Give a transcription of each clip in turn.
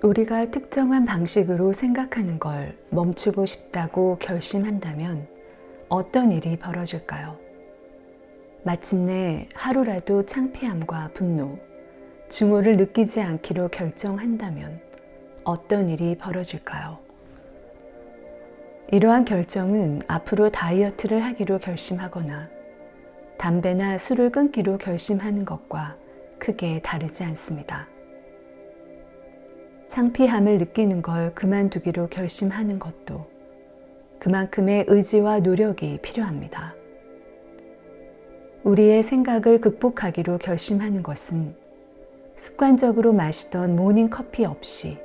우리가 특정한 방식으로 생각하는 걸 멈추고 싶다고 결심한다면 어떤 일이 벌어질까요? 마침내 하루라도 창피함과 분노, 증오를 느끼지 않기로 결정한다면 어떤 일이 벌어질까요? 이러한 결정은 앞으로 다이어트를 하기로 결심하거나 담배나 술을 끊기로 결심하는 것과 크게 다르지 않습니다. 창피함을 느끼는 걸 그만두기로 결심하는 것도 그만큼의 의지와 노력이 필요합니다. 우리의 생각을 극복하기로 결심하는 것은 습관적으로 마시던 모닝커피 없이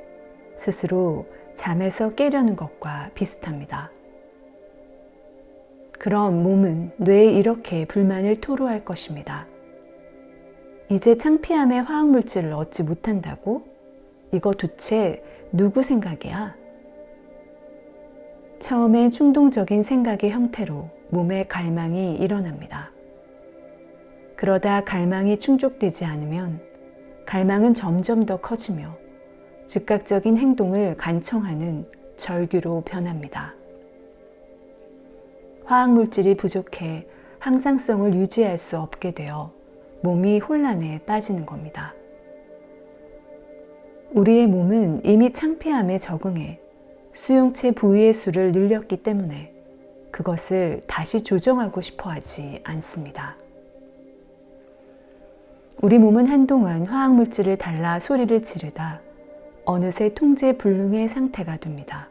스스로 잠에서 깨려는 것과 비슷합니다. 그럼 몸은 뇌에 이렇게 불만을 토로할 것입니다. 이제 창피함의 화학물질을 얻지 못한다고? 이거 도대체 누구 생각이야? 처음엔 충동적인 생각의 형태로 몸의 갈망이 일어납니다. 그러다 갈망이 충족되지 않으면 갈망은 점점 더 커지며 즉각적인 행동을 간청하는 절규로 변합니다. 화학물질이 부족해 항상성을 유지할 수 없게 되어 몸이 혼란에 빠지는 겁니다. 우리의 몸은 이미 창피함에 적응해 수용체 부위의 수를 늘렸기 때문에 그것을 다시 조정하고 싶어 하지 않습니다. 우리 몸은 한동안 화학물질을 달라 소리를 지르다 어느새 통제불능의 상태가 됩니다.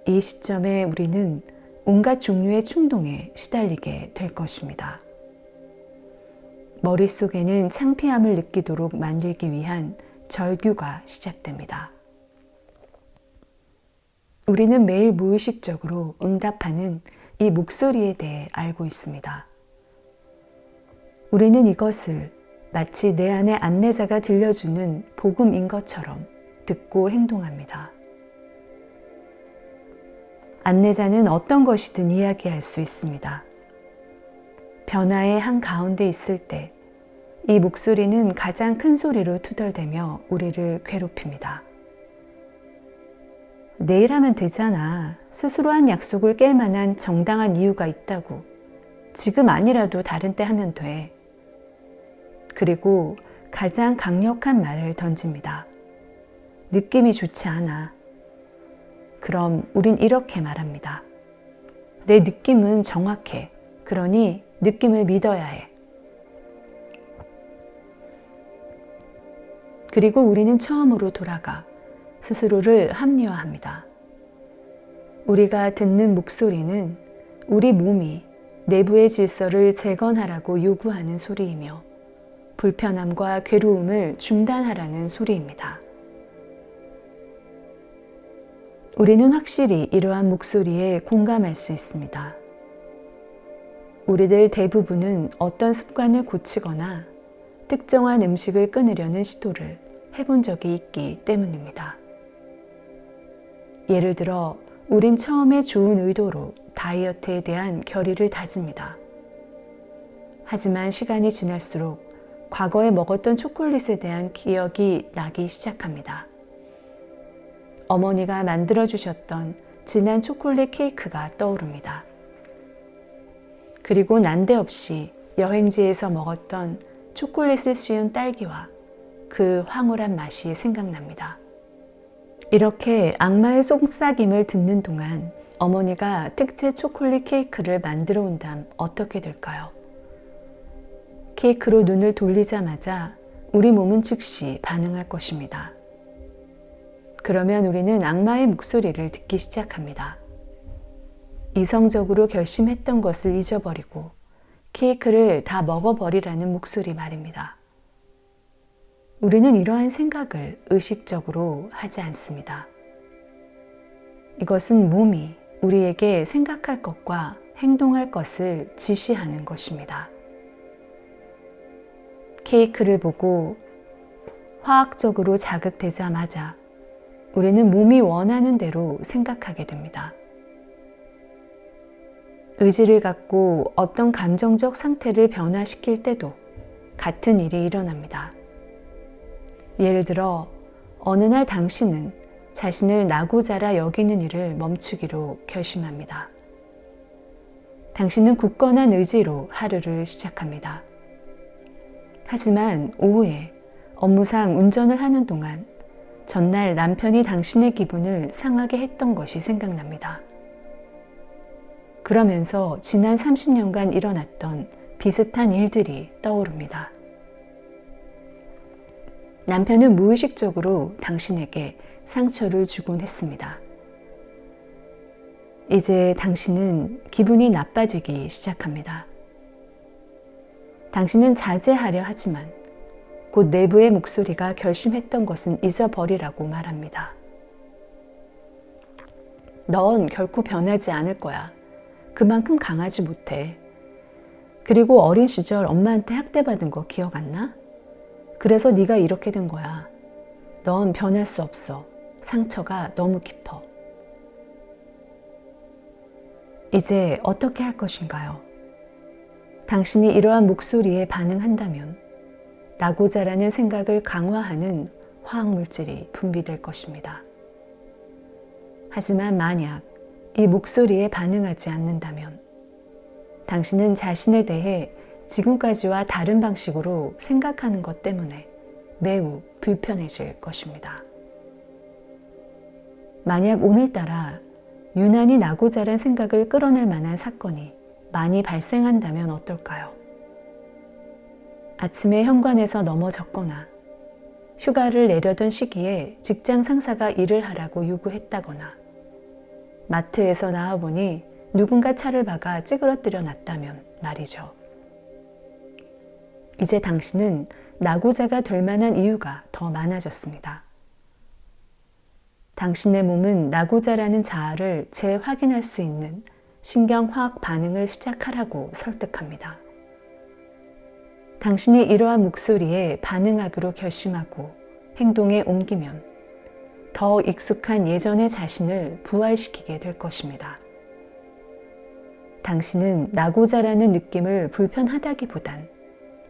이 시점에 우리는 온갖 종류의 충동에 시달리게 될 것입니다. 머릿속에는 창피함을 느끼도록 만들기 위한 절규가 시작됩니다. 우리는 매일 무의식적으로 응답하는 이 목소리에 대해 알고 있습니다. 우리는 이것을 마치 내 안의 안내자가 들려주는 복음인 것처럼 듣고 행동합니다. 안내자는 어떤 것이든 이야기할 수 있습니다. 변화의 한가운데 있을 때 이 목소리는 가장 큰 소리로 투덜대며 우리를 괴롭힙니다. 내일 하면 되잖아. 스스로 한 약속을 깰 만한 정당한 이유가 있다고. 지금 아니라도 다른 때 하면 돼. 그리고 가장 강력한 말을 던집니다. 느낌이 좋지 않아. 그럼 우린 이렇게 말합니다. 내 느낌은 정확해. 그러니 느낌을 믿어야 해. 그리고 우리는 처음으로 돌아가 스스로를 합리화합니다. 우리가 듣는 목소리는 우리 몸이 내부의 질서를 재건하라고 요구하는 소리이며 불편함과 괴로움을 중단하라는 소리입니다. 우리는 확실히 이러한 목소리에 공감할 수 있습니다. 우리들 대부분은 어떤 습관을 고치거나 특정한 음식을 끊으려는 시도를 해본 적이 있기 때문입니다. 예를 들어 우린 처음에 좋은 의도로 다이어트에 대한 결의를 다집니다. 하지만 시간이 지날수록 과거에 먹었던 초콜릿에 대한 기억이 나기 시작합니다. 어머니가 만들어주셨던 진한 초콜릿 케이크가 떠오릅니다. 그리고 난데없이 여행지에서 먹었던 초콜릿을 씌운 딸기와 그 황홀한 맛이 생각납니다. 이렇게 악마의 속삭임을 듣는 동안 어머니가 특제 초콜릿 케이크를 만들어 온다면 어떻게 될까요? 케이크로 눈을 돌리자마자 우리 몸은 즉시 반응할 것입니다. 그러면 우리는 악마의 목소리를 듣기 시작합니다. 이성적으로 결심했던 것을 잊어버리고 케이크를 다 먹어버리라는 목소리 말입니다. 우리는 이러한 생각을 의식적으로 하지 않습니다. 이것은 몸이 우리에게 생각할 것과 행동할 것을 지시하는 것입니다. 케이크를 보고 화학적으로 자극되자마자 우리는 몸이 원하는 대로 생각하게 됩니다. 의지를 갖고 어떤 감정적 상태를 변화시킬 때도 같은 일이 일어납니다. 예를 들어 어느 날 당신은 자신을 나고자라 여기는 일을 멈추기로 결심합니다. 당신은 굳건한 의지로 하루를 시작합니다. 하지만 오후에 업무상 운전을 하는 동안 전날 남편이 당신의 기분을 상하게 했던 것이 생각납니다. 그러면서 지난 30년간 일어났던 비슷한 일들이 떠오릅니다. 남편은 무의식적으로 당신에게 상처를 주곤 했습니다. 이제 당신은 기분이 나빠지기 시작합니다. 당신은 자제하려 하지만 곧 내부의 목소리가 결심했던 것은 잊어버리라고 말합니다. 넌 결코 변하지 않을 거야. 그만큼 강하지 못해. 그리고 어린 시절 엄마한테 학대받은 거 기억 안 나? 그래서 네가 이렇게 된 거야. 넌 변할 수 없어. 상처가 너무 깊어. 이제 어떻게 할 것인가요? 당신이 이러한 목소리에 반응한다면 나고자라는 생각을 강화하는 화학물질이 분비될 것입니다. 하지만 만약 이 목소리에 반응하지 않는다면 당신은 자신에 대해 지금까지와 다른 방식으로 생각하는 것 때문에 매우 불편해질 것입니다. 만약 오늘따라 유난히 나고자란 생각을 끌어낼 만한 사건이 많이 발생한다면 어떨까요? 아침에 현관에서 넘어졌거나 휴가를 내려던 시기에 직장 상사가 일을 하라고 요구했다거나 마트에서 나와보니 누군가 차를 박아 찌그러뜨려 놨다면 말이죠. 이제 당신은 나고자가 될 만한 이유가 더 많아졌습니다. 당신의 몸은 나고자라는 자아를 재확인할 수 있는 신경화학 반응을 시작하라고 설득합니다. 당신이 이러한 목소리에 반응하기로 결심하고 행동에 옮기면 더 익숙한 예전의 자신을 부활시키게 될 것입니다. 당신은 나고자라는 느낌을 불편하다기보단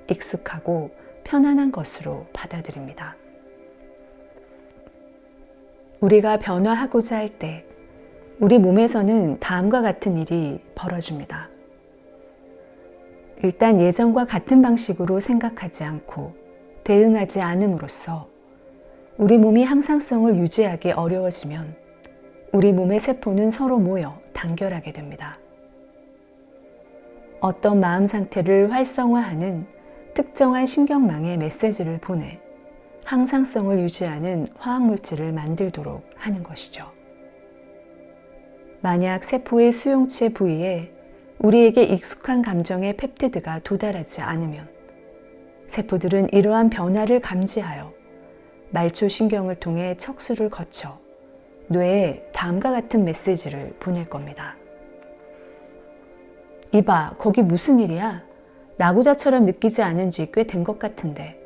익숙하고 편안한 것으로 받아들입니다. 우리가 변화하고자 할 때 우리 몸에서는 다음과 같은 일이 벌어집니다. 일단 예전과 같은 방식으로 생각하지 않고 대응하지 않음으로써 우리 몸이 항상성을 유지하기 어려워지면 우리 몸의 세포는 서로 모여 단결하게 됩니다. 어떤 마음 상태를 활성화하는 특정한 신경망에 메시지를 보내 항상성을 유지하는 화학물질을 만들도록 하는 것이죠. 만약 세포의 수용체 부위에 우리에게 익숙한 감정의 펩티드가 도달하지 않으면 세포들은 이러한 변화를 감지하여 말초신경을 통해 척수를 거쳐 뇌에 다음과 같은 메시지를 보낼 겁니다. 이봐, 거기 무슨 일이야? 나고자처럼 느끼지 않은 지 꽤 된 것 같은데.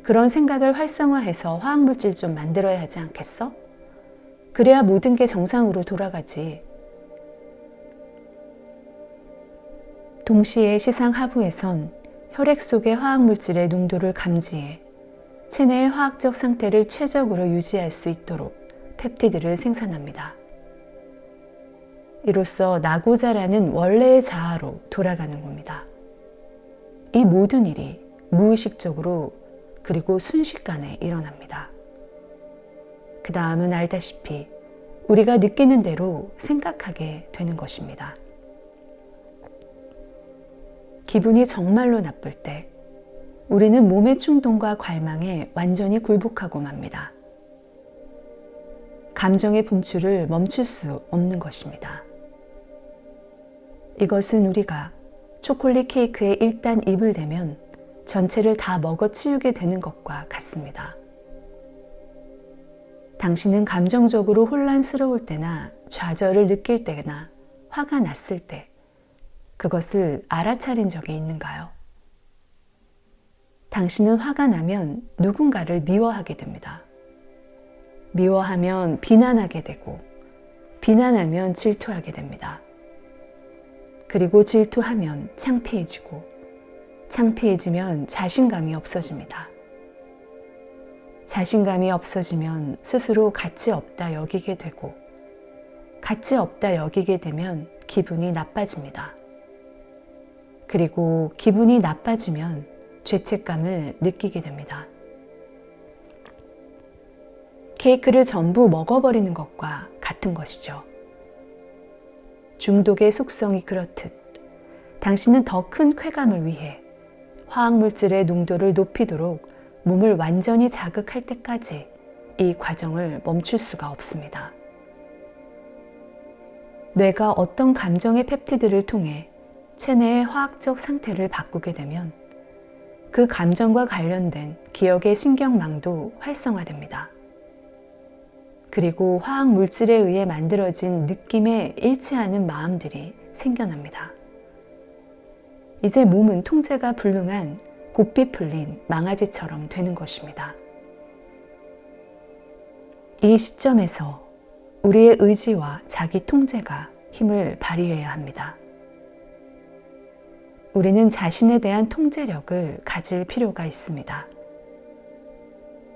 그런 생각을 활성화해서 화학물질 좀 만들어야 하지 않겠어? 그래야 모든 게 정상으로 돌아가지. 동시에 시상 하부에선 혈액 속의 화학물질의 농도를 감지해 체내의 화학적 상태를 최적으로 유지할 수 있도록 펩티드를 생산합니다. 이로써 나고자라는 원래의 자아로 돌아가는 겁니다. 이 모든 일이 무의식적으로 그리고 순식간에 일어납니다. 그 다음은 알다시피 우리가 느끼는 대로 생각하게 되는 것입니다. 기분이 정말로 나쁠 때 우리는 몸의 충동과 갈망에 완전히 굴복하고 맙니다. 감정의 분출을 멈출 수 없는 것입니다. 이것은 우리가 초콜릿 케이크에 일단 입을 대면 전체를 다 먹어치우게 되는 것과 같습니다. 당신은 감정적으로 혼란스러울 때나 좌절을 느낄 때나 화가 났을 때 그것을 알아차린 적이 있는가요? 당신은 화가 나면 누군가를 미워하게 됩니다. 미워하면 비난하게 되고 비난하면 질투하게 됩니다. 그리고 질투하면 창피해지고 창피해지면 자신감이 없어집니다. 자신감이 없어지면 스스로 가치 없다 여기게 되고, 가치 없다 여기게 되면 기분이 나빠집니다. 그리고 기분이 나빠지면 죄책감을 느끼게 됩니다. 케이크를 전부 먹어버리는 것과 같은 것이죠. 중독의 속성이 그렇듯 당신은 더 큰 쾌감을 위해 화학물질의 농도를 높이도록 몸을 완전히 자극할 때까지 이 과정을 멈출 수가 없습니다. 뇌가 어떤 감정의 펩티드를 통해 체내의 화학적 상태를 바꾸게 되면 그 감정과 관련된 기억의 신경망도 활성화됩니다. 그리고 화학물질에 의해 만들어진 느낌에 일치하는 마음들이 생겨납니다. 이제 몸은 통제가 불능한 고삐 풀린 망아지처럼 되는 것입니다. 이 시점에서 우리의 의지와 자기 통제가 힘을 발휘해야 합니다. 우리는 자신에 대한 통제력을 가질 필요가 있습니다.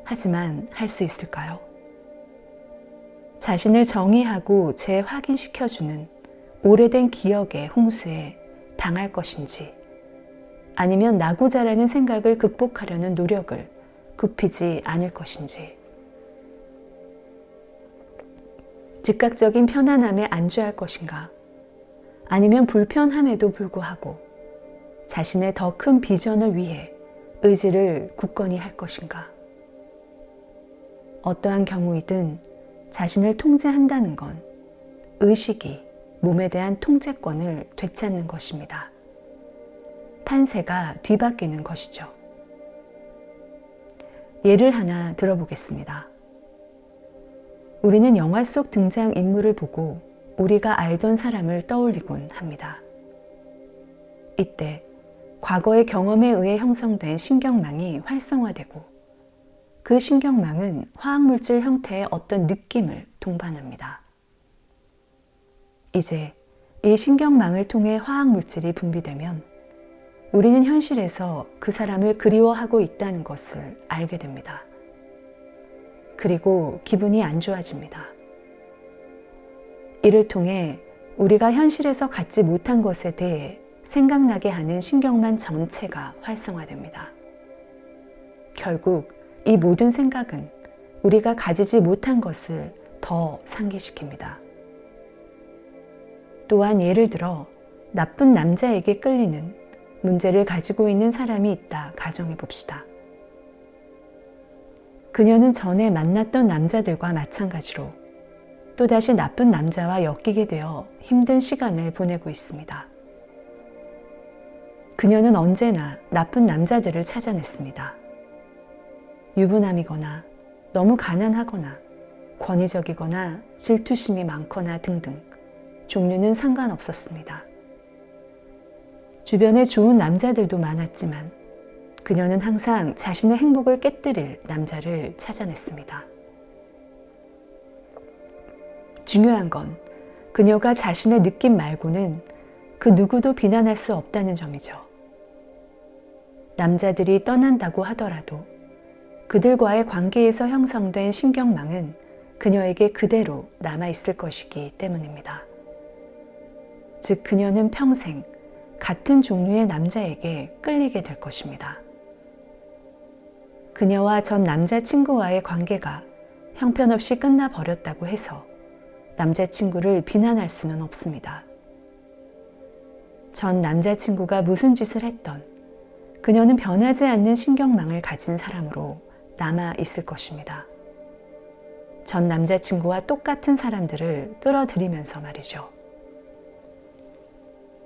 하지만 할 수 있을까요? 자신을 정의하고 재확인시켜주는 오래된 기억의 홍수에 당할 것인지, 아니면 나고자라는 생각을 극복하려는 노력을 굽히지 않을 것인지, 즉각적인 편안함에 안주할 것인가, 아니면 불편함에도 불구하고 자신의 더 큰 비전을 위해 의지를 굳건히 할 것인가. 어떠한 경우이든 자신을 통제한다는 건 의식이 몸에 대한 통제권을 되찾는 것입니다. 판세가 뒤바뀌는 것이죠. 예를 하나 들어보겠습니다. 우리는 영화 속 등장인물을 보고 우리가 알던 사람을 떠올리곤 합니다. 이때 과거의 경험에 의해 형성된 신경망이 활성화되고, 그 신경망은 화학물질 형태의 어떤 느낌을 동반합니다. 이제 이 신경망을 통해 화학물질이 분비되면 우리는 현실에서 그 사람을 그리워하고 있다는 것을 알게 됩니다. 그리고 기분이 안 좋아집니다. 이를 통해 우리가 현실에서 갖지 못한 것에 대해 생각나게 하는 신경망 전체가 활성화됩니다. 결국 이 모든 생각은 우리가 가지지 못한 것을 더 상기시킵니다. 또한 예를 들어 나쁜 남자에게 끌리는 문제를 가지고 있는 사람이 있다 가정해 봅시다. 그녀는 전에 만났던 남자들과 마찬가지로 또다시 나쁜 남자와 엮이게 되어 힘든 시간을 보내고 있습니다. 그녀는 언제나 나쁜 남자들을 찾아냈습니다. 유부남이거나 너무 가난하거나 권위적이거나 질투심이 많거나 등등 종류는 상관없었습니다. 주변에 좋은 남자들도 많았지만 그녀는 항상 자신의 행복을 깨뜨릴 남자를 찾아냈습니다. 중요한 건 그녀가 자신의 느낌 말고는 그 누구도 비난할 수 없다는 점이죠. 남자들이 떠난다고 하더라도 그들과의 관계에서 형성된 신경망은 그녀에게 그대로 남아있을 것이기 때문입니다. 즉, 그녀는 평생 같은 종류의 남자에게 끌리게 될 것입니다. 그녀와 전 남자친구와의 관계가 형편없이 끝나버렸다고 해서 남자친구를 비난할 수는 없습니다. 전 남자친구가 무슨 짓을 했던 그녀는 변하지 않는 신경망을 가진 사람으로 남아 있을 것입니다. 전 남자친구와 똑같은 사람들을 끌어들이면서 말이죠.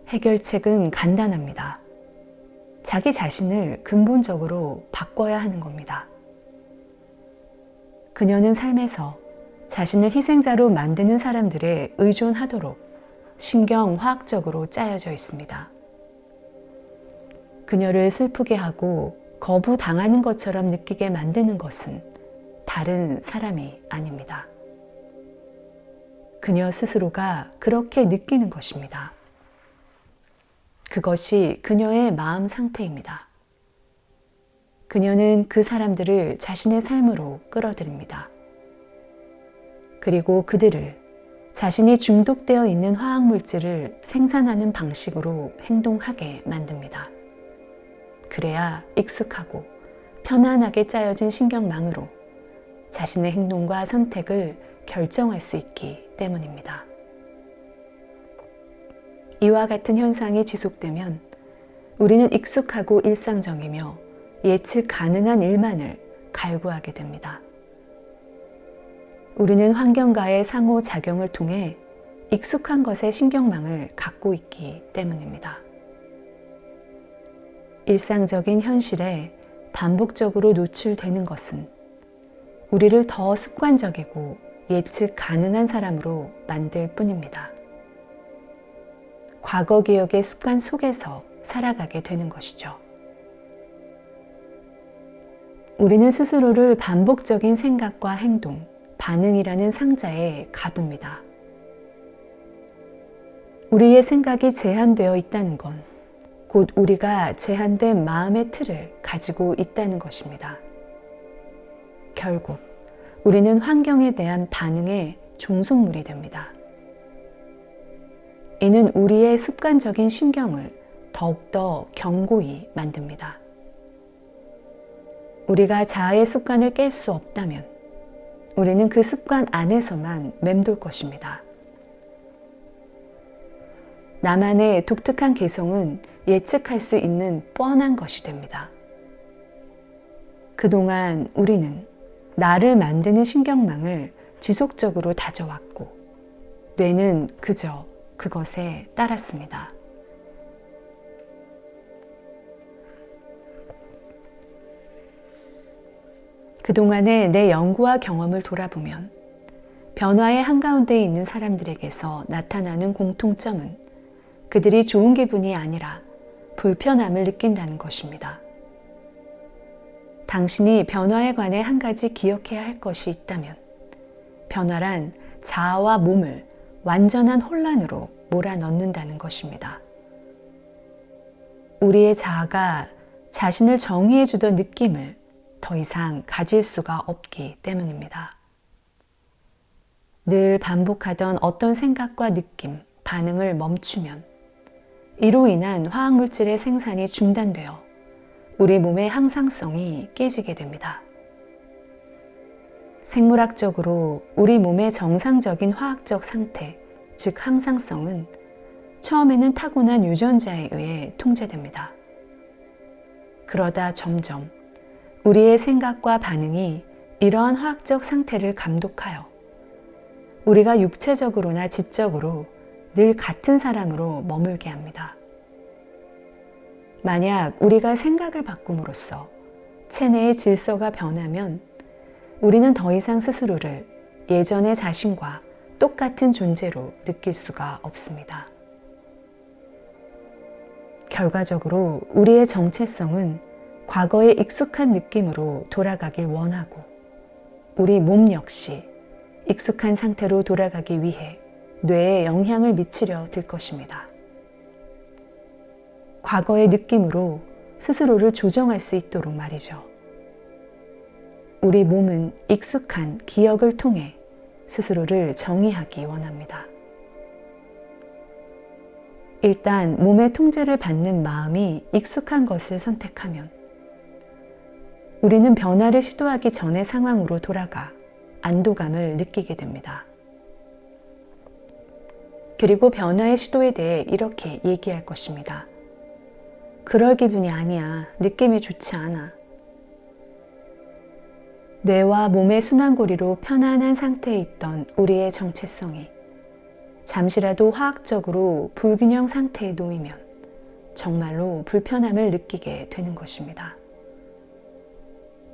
해결책은 간단합니다. 자기 자신을 근본적으로 바꿔야 하는 겁니다. 그녀는 삶에서 자신을 희생자로 만드는 사람들에 의존하도록 신경화학적으로 짜여져 있습니다. 그녀를 슬프게 하고 거부당하는 것처럼 느끼게 만드는 것은 다른 사람이 아닙니다. 그녀 스스로가 그렇게 느끼는 것입니다. 그것이 그녀의 마음 상태입니다. 그녀는 그 사람들을 자신의 삶으로 끌어들입니다. 그리고 그들을 자신이 중독되어 있는 화학물질을 생산하는 방식으로 행동하게 만듭니다. 그래야 익숙하고 편안하게 짜여진 신경망으로 자신의 행동과 선택을 결정할 수 있기 때문입니다. 이와 같은 현상이 지속되면 우리는 익숙하고 일상적이며 예측 가능한 일만을 갈구하게 됩니다. 우리는 환경과의 상호작용을 통해 익숙한 것의 신경망을 갖고 있기 때문입니다. 일상적인 현실에 반복적으로 노출되는 것은 우리를 더 습관적이고 예측 가능한 사람으로 만들 뿐입니다. 과거 기억의 습관 속에서 살아가게 되는 것이죠. 우리는 스스로를 반복적인 생각과 행동, 반응이라는 상자에 가둡니다. 우리의 생각이 제한되어 있다는 건 곧 우리가 제한된 마음의 틀을 가지고 있다는 것입니다. 결국 우리는 환경에 대한 반응의 종속물이 됩니다. 이는 우리의 습관적인 신경을 더욱더 견고히 만듭니다. 우리가 자아의 습관을 깰 수 없다면 우리는 그 습관 안에서만 맴돌 것입니다. 나만의 독특한 개성은 예측할 수 있는 뻔한 것이 됩니다. 그동안 우리는 나를 만드는 신경망을 지속적으로 다져왔고 뇌는 그저 그것에 따랐습니다. 그동안의 내 연구와 경험을 돌아보면 변화의 한가운데에 있는 사람들에게서 나타나는 공통점은 그들이 좋은 기분이 아니라 불편함을 느낀다는 것입니다. 당신이 변화에 관해 한 가지 기억해야 할 것이 있다면 변화란 자아와 몸을 완전한 혼란으로 몰아넣는다는 것입니다. 우리의 자아가 자신을 정의해주던 느낌을 더 이상 가질 수가 없기 때문입니다. 늘 반복하던 어떤 생각과 느낌, 반응을 멈추면 이로 인한 화학물질의 생산이 중단되어 우리 몸의 항상성이 깨지게 됩니다. 생물학적으로 우리 몸의 정상적인 화학적 상태, 즉 항상성은 처음에는 타고난 유전자에 의해 통제됩니다. 그러다 점점 우리의 생각과 반응이 이러한 화학적 상태를 감독하여 우리가 육체적으로나 지적으로 늘 같은 사람으로 머물게 합니다. 만약 우리가 생각을 바꿈으로써 체내의 질서가 변하면 우리는 더 이상 스스로를 예전의 자신과 똑같은 존재로 느낄 수가 없습니다. 결과적으로 우리의 정체성은 과거의 익숙한 느낌으로 돌아가길 원하고 우리 몸 역시 익숙한 상태로 돌아가기 위해 뇌에 영향을 미치려 들 것입니다. 과거의 느낌으로 스스로를 조정할 수 있도록 말이죠. 우리 몸은 익숙한 기억을 통해 스스로를 정의하기 원합니다. 일단 몸의 통제를 받는 마음이 익숙한 것을 선택하면 우리는 변화를 시도하기 전의 상황으로 돌아가 안도감을 느끼게 됩니다. 그리고 변화의 시도에 대해 이렇게 얘기할 것입니다. 그럴 기분이 아니야. 느낌이 좋지 않아. 뇌와 몸의 순환고리로 편안한 상태에 있던 우리의 정체성이 잠시라도 화학적으로 불균형 상태에 놓이면 정말로 불편함을 느끼게 되는 것입니다.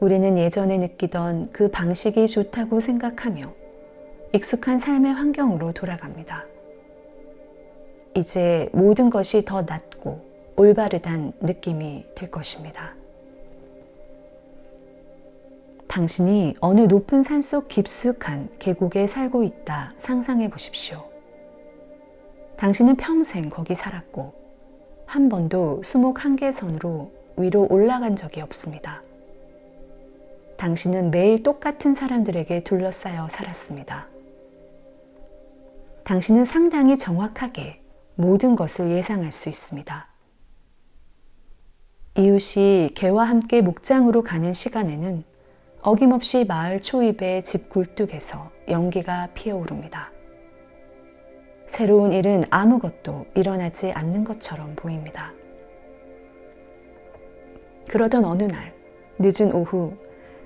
우리는 예전에 느끼던 그 방식이 좋다고 생각하며 익숙한 삶의 환경으로 돌아갑니다. 이제 모든 것이 더 낫고 올바르단 느낌이 들 것입니다. 당신이 어느 높은 산속 깊숙한 계곡에 살고 있다 상상해 보십시오. 당신은 평생 거기 살았고 한 번도 수목 한계선으로 위로 올라간 적이 없습니다. 당신은 매일 똑같은 사람들에게 둘러싸여 살았습니다. 당신은 상당히 정확하게 모든 것을 예상할 수 있습니다. 이웃이 개와 함께 목장으로 가는 시간에는 어김없이 마을 초입의 집 굴뚝에서 연기가 피어오릅니다. 새로운 일은 아무것도 일어나지 않는 것처럼 보입니다. 그러던 어느 날, 늦은 오후,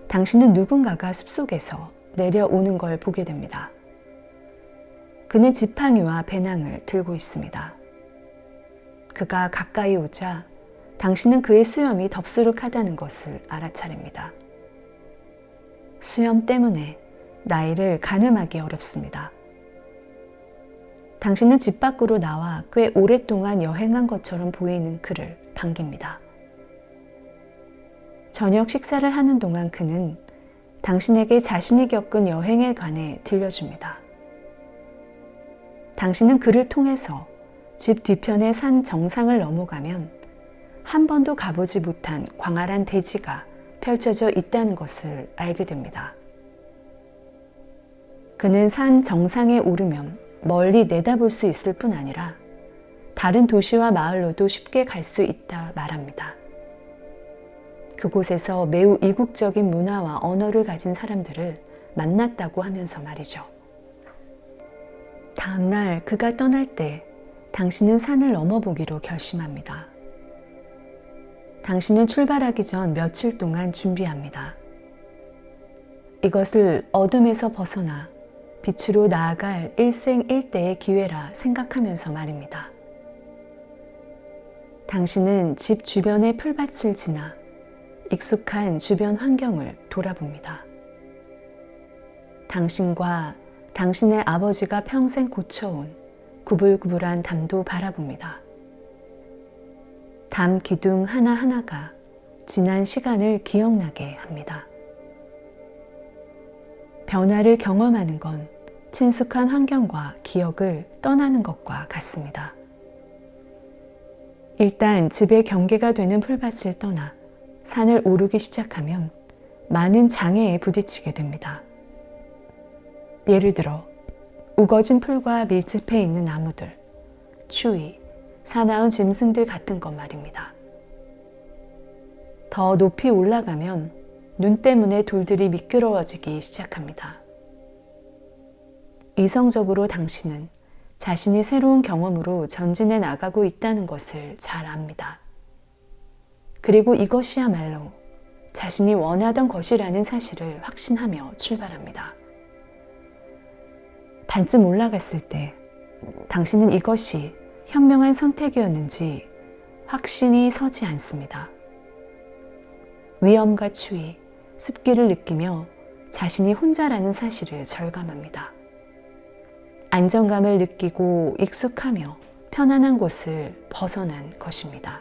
당신은 누군가가 숲속에서 내려오는 걸 보게 됩니다. 그는 지팡이와 배낭을 들고 있습니다. 그가 가까이 오자 당신은 그의 수염이 덥수룩하다는 것을 알아차립니다. 수염 때문에 나이를 가늠하기 어렵습니다. 당신은 집 밖으로 나와 꽤 오랫동안 여행한 것처럼 보이는 그를 반깁니다. 저녁 식사를 하는 동안 그는 당신에게 자신이 겪은 여행에 관해 들려줍니다. 당신은 그를 통해서 집 뒤편의 산 정상을 넘어가면 한 번도 가보지 못한 광활한 대지가 펼쳐져 있다는 것을 알게 됩니다. 그는 산 정상에 오르면 멀리 내다볼 수 있을 뿐 아니라 다른 도시와 마을로도 쉽게 갈 수 있다 말합니다. 그곳에서 매우 이국적인 문화와 언어를 가진 사람들을 만났다고 하면서 말이죠. 다음 날 그가 떠날 때 당신은 산을 넘어보기로 결심합니다. 당신은 출발하기 전 며칠 동안 준비합니다. 이것을 어둠에서 벗어나 빛으로 나아갈 일생일대의 기회라 생각하면서 말입니다. 당신은 집 주변의 풀밭을 지나 익숙한 주변 환경을 돌아봅니다. 당신과 당신의 아버지가 평생 고쳐온 구불구불한 담도 바라봅니다. 담 기둥 하나하나가 지난 시간을 기억나게 합니다. 변화를 경험하는 건 친숙한 환경과 기억을 떠나는 것과 같습니다. 일단 집의 경계가 되는 풀밭을 떠나 산을 오르기 시작하면 많은 장애에 부딪히게 됩니다. 예를 들어 우거진 풀과 밀집해 있는 나무들, 추위, 사나운 짐승들 같은 것 말입니다. 더 높이 올라가면 눈 때문에 돌들이 미끄러워지기 시작합니다. 이성적으로 당신은 자신이 새로운 경험으로 전진해 나가고 있다는 것을 잘 압니다. 그리고 이것이야말로 자신이 원하던 것이라는 사실을 확신하며 출발합니다. 반쯤 올라갔을 때 당신은 이것이 현명한 선택이었는지 확신이 서지 않습니다. 위험과 추위, 습기를 느끼며 자신이 혼자라는 사실을 절감합니다. 안정감을 느끼고 익숙하며 편안한 곳을 벗어난 것입니다.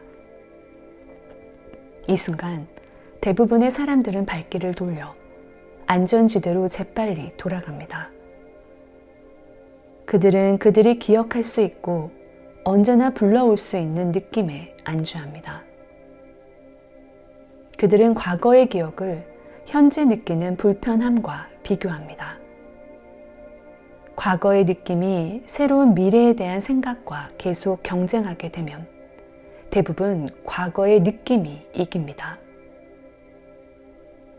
이 순간 대부분의 사람들은 발길을 돌려 안전지대로 재빨리 돌아갑니다. 그들은 그들이 기억할 수 있고 언제나 불러올 수 있는 느낌에 안주합니다. 그들은 과거의 기억을 현재 느끼는 불편함과 비교합니다. 과거의 느낌이 새로운 미래에 대한 생각과 계속 경쟁하게 되면 대부분 과거의 느낌이 이깁니다.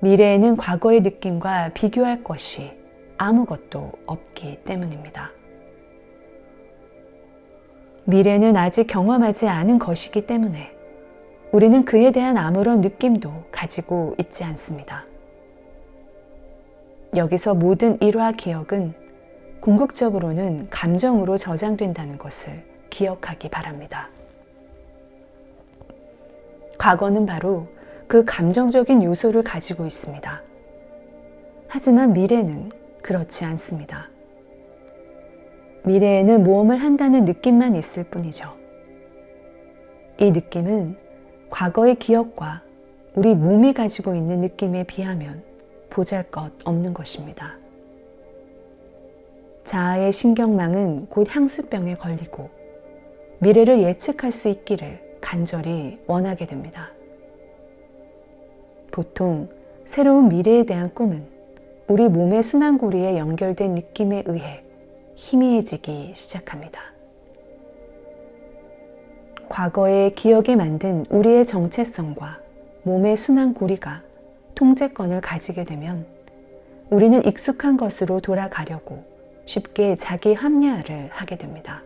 미래에는 과거의 느낌과 비교할 것이 아무것도 없기 때문입니다. 미래는 아직 경험하지 않은 것이기 때문에 우리는 그에 대한 아무런 느낌도 가지고 있지 않습니다. 여기서 모든 일화 기억은 궁극적으로는 감정으로 저장된다는 것을 기억하기 바랍니다. 과거는 바로 그 감정적인 요소를 가지고 있습니다. 하지만 미래는 그렇지 않습니다. 미래에는 모험을 한다는 느낌만 있을 뿐이죠. 이 느낌은 과거의 기억과 우리 몸이 가지고 있는 느낌에 비하면 보잘것없는 것입니다. 자아의 신경망은 곧 향수병에 걸리고 미래를 예측할 수 있기를 간절히 원하게 됩니다. 보통 새로운 미래에 대한 꿈은 우리 몸의 순환고리에 연결된 느낌에 의해 희미해지기 시작합니다. 과거의 기억이 만든 우리의 정체성과 몸의 순환고리가 통제권을 가지게 되면 우리는 익숙한 것으로 돌아가려고 쉽게 자기 합리화를 하게 됩니다.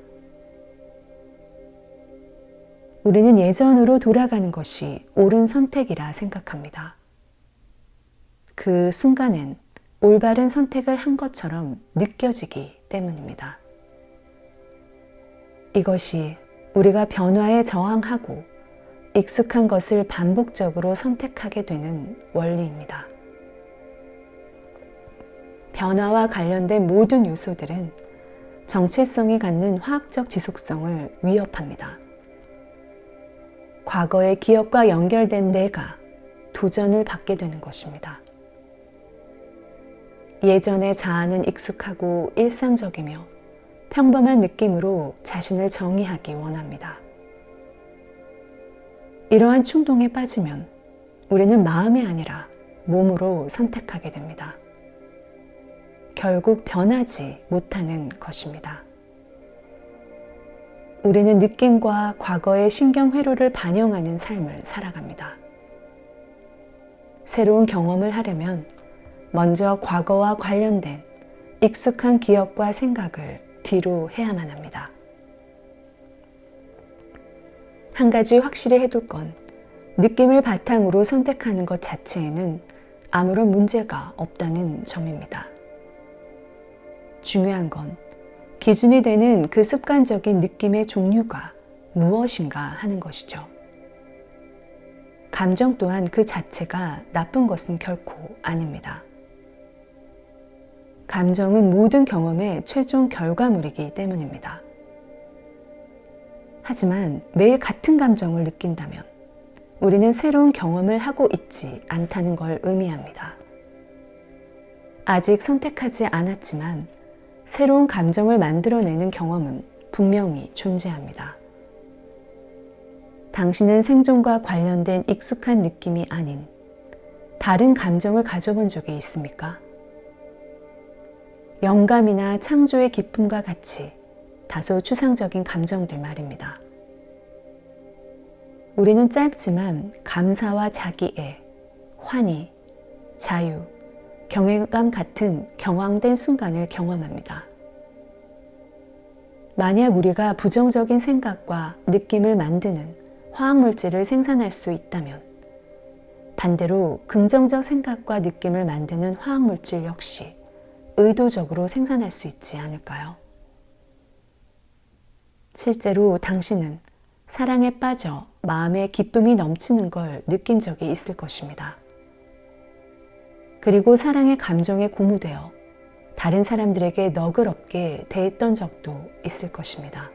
우리는 예전으로 돌아가는 것이 옳은 선택이라 생각합니다. 그 순간엔 올바른 선택을 한 것처럼 느껴지기 때문입니다. 이것이 우리가 변화에 저항하고 익숙한 것을 반복적으로 선택하게 되는 원리입니다. 변화와 관련된 모든 요소들은 정체성이 갖는 화학적 지속성을 위협합니다. 과거의 기억과 연결된 내가 도전을 받게 되는 것입니다. 예전의 자아는 익숙하고 일상적이며 평범한 느낌으로 자신을 정의하기 원합니다. 이러한 충동에 빠지면 우리는 마음이 아니라 몸으로 선택하게 됩니다. 결국 변하지 못하는 것입니다. 우리는 느낌과 과거의 신경회로를 반영하는 삶을 살아갑니다. 새로운 경험을 하려면 먼저 과거와 관련된 익숙한 기억과 생각을 뒤로 해야만 합니다. 한 가지 확실히 해둘 건 느낌을 바탕으로 선택하는 것 자체에는 아무런 문제가 없다는 점입니다. 중요한 건 기준이 되는 그 습관적인 느낌의 종류가 무엇인가 하는 것이죠. 감정 또한 그 자체가 나쁜 것은 결코 아닙니다. 감정은 모든 경험의 최종 결과물이기 때문입니다. 하지만 매일 같은 감정을 느낀다면 우리는 새로운 경험을 하고 있지 않다는 걸 의미합니다. 아직 선택하지 않았지만 새로운 감정을 만들어내는 경험은 분명히 존재합니다. 당신은 생존과 관련된 익숙한 느낌이 아닌 다른 감정을 가져본 적이 있습니까? 영감이나 창조의 기쁨과 같이 다소 추상적인 감정들 말입니다. 우리는 짧지만 감사와 자기애, 환희, 자유, 경외감 같은 경황된 순간을 경험합니다. 만약 우리가 부정적인 생각과 느낌을 만드는 화학물질을 생산할 수 있다면 반대로 긍정적 생각과 느낌을 만드는 화학물질 역시 의도적으로 생산할 수 있지 않을까요? 실제로 당신은 사랑에 빠져 마음에 기쁨이 넘치는 걸 느낀 적이 있을 것입니다. 그리고 사랑의 감정에 고무되어 다른 사람들에게 너그럽게 대했던 적도 있을 것입니다.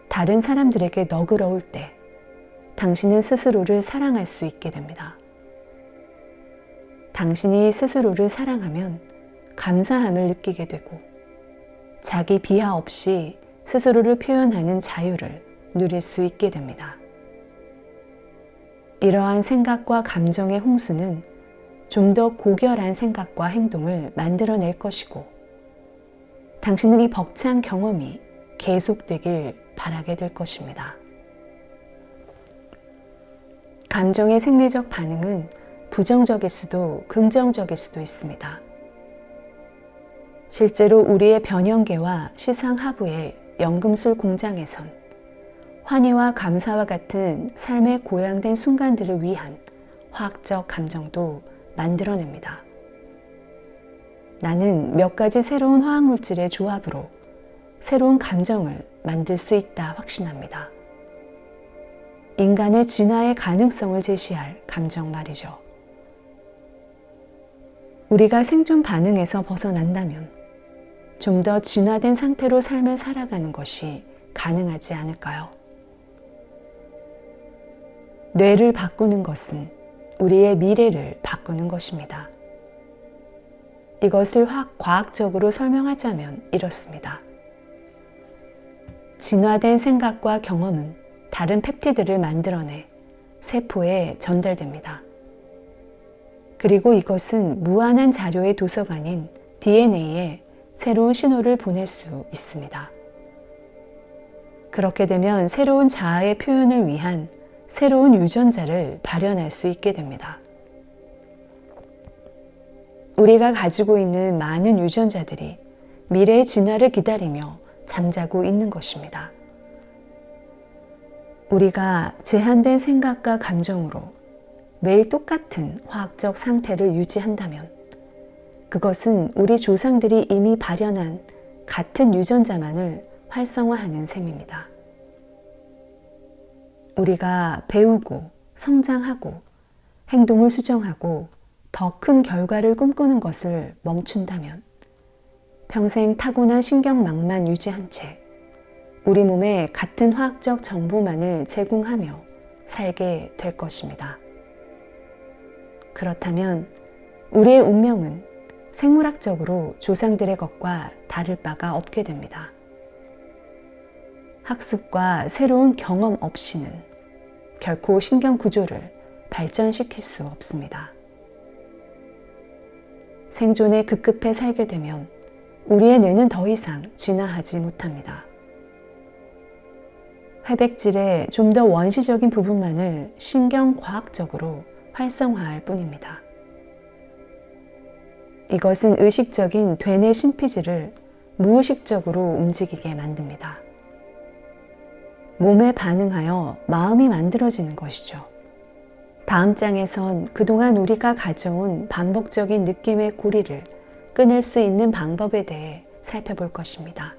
다른 사람들에게 너그러울 때 당신은 스스로를 사랑할 수 있게 됩니다. 당신이 스스로를 사랑하면 감사함을 느끼게 되고 자기 비하 없이 스스로를 표현하는 자유를 누릴 수 있게 됩니다. 이러한 생각과 감정의 홍수는 좀 더 고결한 생각과 행동을 만들어낼 것이고 당신은 이 벅찬 경험이 계속되길 바라게 될 것입니다. 감정의 생리적 반응은 부정적일 수도 긍정적일 수도 있습니다. 실제로 우리의 변형계와 시상하부의 연금술 공장에선 환희와 감사와 같은 삶의 고양된 순간들을 위한 화학적 감정도 만들어냅니다. 나는 몇 가지 새로운 화학물질의 조합으로 새로운 감정을 만들 수 있다 확신합니다. 인간의 진화의 가능성을 제시할 감정 말이죠. 우리가 생존 반응에서 벗어난다면 좀 더 진화된 상태로 삶을 살아가는 것이 가능하지 않을까요? 뇌를 바꾸는 것은 우리의 미래를 바꾸는 것입니다. 이것을 과학적으로 설명하자면 이렇습니다. 진화된 생각과 경험은 다른 펩티드를 만들어내 세포에 전달됩니다. 그리고 이것은 무한한 자료의 도서관인 DNA에 새로운 신호를 보낼 수 있습니다. 그렇게 되면 새로운 자아의 표현을 위한 새로운 유전자를 발현할 수 있게 됩니다. 우리가 가지고 있는 많은 유전자들이 미래의 진화를 기다리며 잠자고 있는 것입니다. 우리가 제한된 생각과 감정으로 매일 똑같은 화학적 상태를 유지한다면 그것은 우리 조상들이 이미 발현한 같은 유전자만을 활성화하는 셈입니다. 우리가 배우고 성장하고 행동을 수정하고 더 큰 결과를 꿈꾸는 것을 멈춘다면 평생 타고난 신경망만 유지한 채 우리 몸에 같은 화학적 정보만을 제공하며 살게 될 것입니다. 그렇다면 우리의 운명은 생물학적으로 조상들의 것과 다를 바가 없게 됩니다. 학습과 새로운 경험 없이는 결코 신경 구조를 발전시킬 수 없습니다. 생존에 급급해 살게 되면 우리의 뇌는 더 이상 진화하지 못합니다. 회백질의 좀 더 원시적인 부분만을 신경과학적으로 활성화할 뿐입니다. 이것은 의식적인 되뇌 심피질을 무의식적으로 움직이게 만듭니다. 몸에 반응하여 마음이 만들어지는 것이죠. 다음 장에선 그동안 우리가 가져온 반복적인 느낌의 고리를 끊을 수 있는 방법에 대해 살펴볼 것입니다.